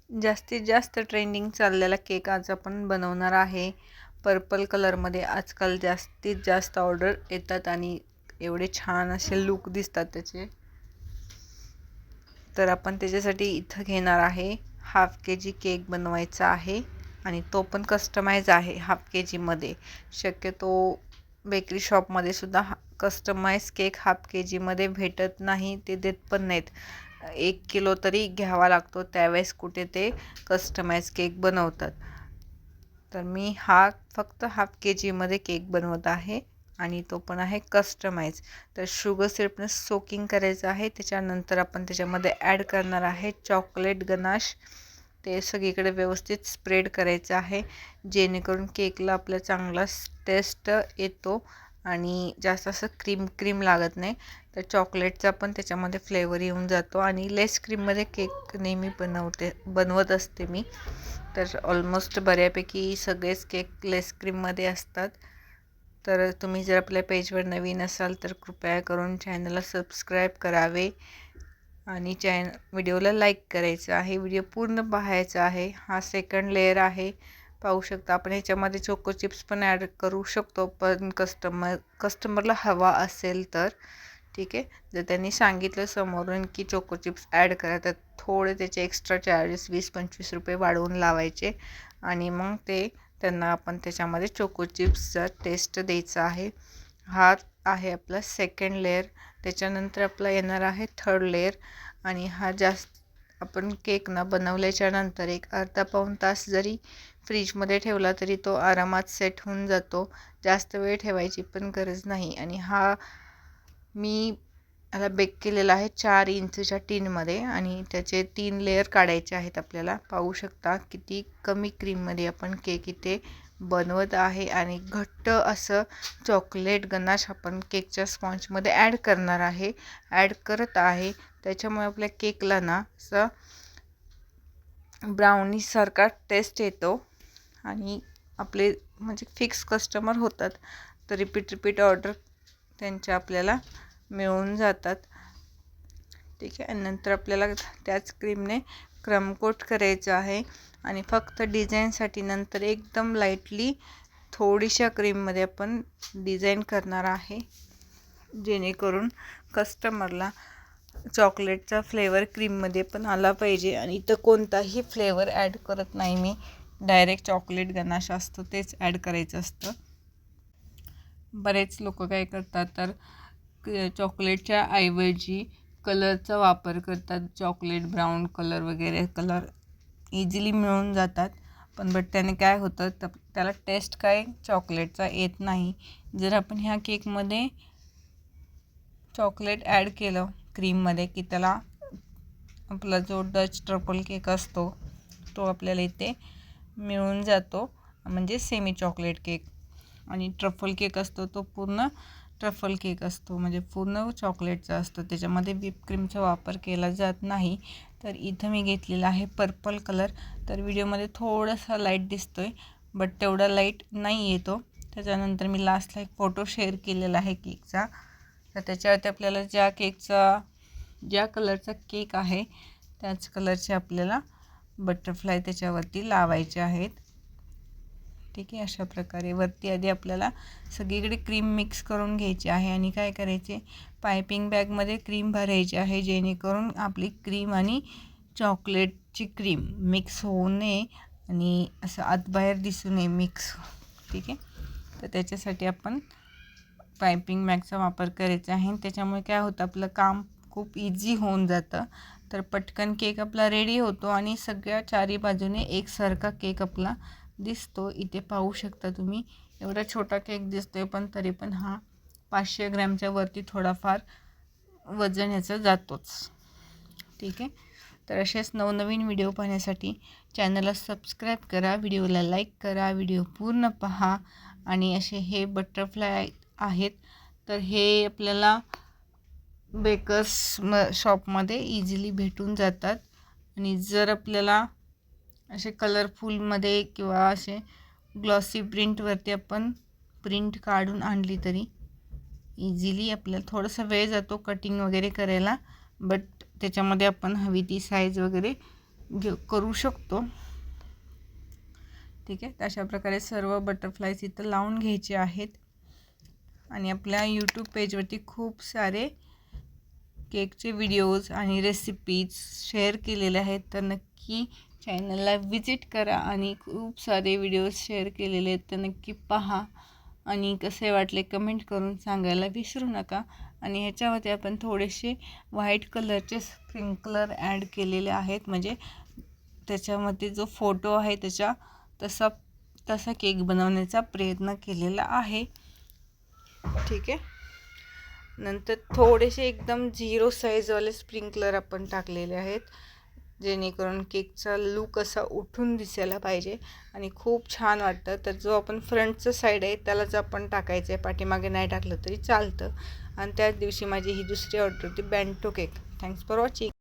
जास्तीत जास्त ट्रेंडिंग चाललेला केक आज आपण बनवणार आहे. पर्पल कलरमध्ये आजकाल जास्तीत जास्त ऑर्डर येतात आणि एवढे छान असे लुक दिसतात त्याचे. तर आपण त्याच्यासाठी इथं घेणार आहे हाफ के-जी केक बनवायचा आहे आणि तो पण कस्टमाइज आहे हाफ के-जीमध्ये. शक्यतो बेकरी शॉपमध्ये सुद्धा कस्टमाइज केक हाफ के-जीमध्ये भेटत नाही, ते देत पण नाहीत. 1 किलो तरी घ्यावा लागतो, त्यावेळेस कुठे ते कस्टमाइज केक बनवतात. तर मी फक्त हाफ के-जीमध्ये केक बनवत आहे आणि तो पण आहे कस्टमाइज. तर शुगर सिरपने सोकिंग करायचं आहे. त्याच्यानंतर आपण त्याच्यामध्ये ॲड करणार आहे चॉकलेट गनाश. ते सगळीकडे व्यवस्थित स्प्रेड करायचं आहे, जेणेकरून केकला आपला चांगला टेस्ट येतो आणि जास्त असं क्रीम लागत नाही. तर चॉकलेटचा पण त्याच्यामध्ये फ्लेवर येऊन जातो आणि लेस क्रीममध्ये केक नेहमी बनवत असते मी. तर ऑलमोस्ट बऱ्यापैकी सगळेच केक लेस क्रीममध्ये असतात. तर तुम्ही जर आपल्या पेजवर नवीन असाल तर कृपया करून चॅनलला सबस्क्राईब करावे आणि व्हिडिओला लाईक करायचं आहे. व्हिडिओ पूर्ण पाहायचा आहे. हा सेकंड लेअर आहे, पाहू शकता. आपण ह्याच्यामध्ये चोको चिप्स पण ॲड करू शकतो, पण कस्टमरला हवा असेल तर ठीक आहे. जर त्यांनी सांगितलं समोरून की चोको चिप्स ॲड करा, तर थोडे त्याचे एक्स्ट्रा चार्जेस 20-25 रुपये वाढवून लावायचे आणि मग ते त्यांना आपण त्याच्यामध्ये चोको चिप्सचा टेस्ट द्यायचा आहे. हा आहे आपला सेकंड लेअर. त्याच्यानंतर आपला येणार आहे थर्ड लेअर आणि हा जास्त आपण केक बनवल्याच्या नंतर एक अर्धा पाऊण तास जरी फ्रीजमध्ये ठेवला तरी तो आरामात सेट होऊन जातो. जास्त वेळ ठेवायची पण गरज नाही. आणि हा मी ह्याला बेक केलेला आहे 4 इंचच्या टीनमध्ये आणि त्याचे 3 लेअर काढायचे आहेत आपल्याला. पाहू शकता किती कमी क्रीममध्ये आपण केक इथे बनवत आहे आणि घट्ट असं चॉकलेट गनाश आपण केकच्या स्पॉन्जमध्ये ॲड करत आहे. त्याच्यामुळे आपल्या केकला असं ब्राउनीसारखा टेस्ट येतो आणि आपले म्हणजे फिक्स कस्टमर होतात, तर रिपीट ऑर्डर त्यांच्या आपल्याला मिळून जातात. ठीक आहे. आणि नंतर आपल्याला त्याच क्रीमने क्रमकोट करायचं आहे आणि फक्त डिझाईनसाठी नंतर एकदम लाईटली थोडीशा क्रीममध्ये आपण डिझाईन करणार आहे, जेणेकरून कस्टमरला चॉकलेटचा फ्लेवर क्रीममध्ये पण आला पाहिजे. आणि इथं कोणताही फ्लेवर ॲड करत नाही मी, डायरेक्ट चॉकलेट गनाश असतं तेच ॲड करायचं असतं. बरेच लोक काय करतात तर चॉकलेटच्या ऐवजी कलरचा वापर करतात. चॉकलेट ब्राऊन कलर वगैरे कलर इझिली मिळून जातात, पण त्याने काय होतं तर त्याला टेस्ट काय चॉकलेटचा येत नाही. जर आपण ह्या केकमध्ये चॉकलेट ॲड केलं क्रीममध्ये की त्याला आपला जो डच ट्रफल केक असतो तो आपल्याला इथे मिळून जातो, म्हणजे सेमी चॉकलेट केक. आणि ट्रफल केक असतो तो पूर्ण ट्रफल केक असतो, म्हणजे पूर्ण चॉकलेटचा असतो, त्याच्यामध्ये व्हिप क्रीमचा वापर केला जात नाही. तर इथं मी घेतलेला आहे पर्पल कलर. तर व्हिडिओमध्ये थोडासा लाईट दिसतो आहे, बट तेवढा लाईट नाही येतो. त्याच्यानंतर मी लास्टला एक फोटो शेअर केलेला आहे केकचा. तर त्याच्यावरती आपल्याला ज्या कलरचा केक आहे त्याच कलरचे आपल्याला बटरफ्लाय त्याच्यावरती लावायचे आहेत. ठीक आहे. अशा प्रकारे वरती आधी आपल्याला सगळीकडे क्रीम मिक्स करून घ्यायची आहे आणि काय करायचे, पायपिंग बॅगमध्ये क्रीम भरायची आहे, जेणेकरून आपली क्रीम आणि चॉकलेटची क्रीम मिक्स होऊ नये आणि असं आतबाहेर दिसू नये मिक्स. ठीक आहे. तर त्याच्यासाठी आपण पायपिंग बॅगचा वापर करायचा आहे. त्याच्यामुळे काय होतं, आपलं काम खूप इझी होऊन जातं. तर पटकन केक आपला रेडी होतो आणि सगळ्या चारी बाजूने एकसारखा केक आपला दिसतो. इथे पाहू शकता तुम्ही, एवढा छोटा केक दिसतोय, पण तरी पण हा 500 ग्रॅमच्या वरती थोडाफार वजन याचं जातोच. ठीक आहे. तर असेच नवनवीन व्हिडिओ पाहण्यासाठी चॅनलला सबस्क्राईब करा, व्हिडिओला लाईक करा, व्हिडिओ पूर्ण पहा. आणि असे हे बटरफ्लाय आहेत, तर हे आपल्याला बेकर्स शॉपमध्ये इझिली भेटून जातात. आणि जर आपल्याला असे कलरफुलमध्ये किंवा असे ग्लॉसी प्रिंटवरती आपण प्रिंट काढून आणली तरी इझिली आपल्याला थोडासा वेळ जातो कटिंग वगैरे करायला, बट त्याच्यामध्ये आपण हवी ती साईज वगैरे करू शकतो. ठीक आहे. तर अशा प्रकारे सर्व बटरफ्लायज इथं लावून घ्यायचे आहेत. आणि आपल्या यूट्यूब पेजवरती खूप सारे केकचे व्हिडिओज आणि रेसिपीज शेअर केलेले आहेत, तर नक्की चॅनलला विजिट करा आणि खूप सारे व्हिडिओज शेअर केलेले आहेत, तर नक्की पहा आणि कसे वाटले कमेंट करून सांगायला विसरू नका. आणि ह्याच्यावरती आपण थोडेसे व्हाईट कलरचे स्प्रिंकलर ॲड केलेले आहेत, म्हणजे त्याच्यामध्ये जो फोटो आहे त्याच्या तसा केक बनवण्याचा प्रयत्न केलेला आहे. ठीक आहे. नंतर थोडेसे एकदम 0 साईजवाले स्प्रिंकलर आपण टाकलेले आहेत, जेणेकरून केकचा लूक असा उठून दिसायला पाहिजे आणि खूप छान वाटतं. तर जो आपण फ्रंटचं साईड आहे त्यालाच आपण टाकायचं आहे, पाठीमागे नाही टाकलं तरी चालतं. आणि त्याच दिवशी माझी ही दुसरी ऑर्डर होती बॅन्टो केक. Thanks for watching.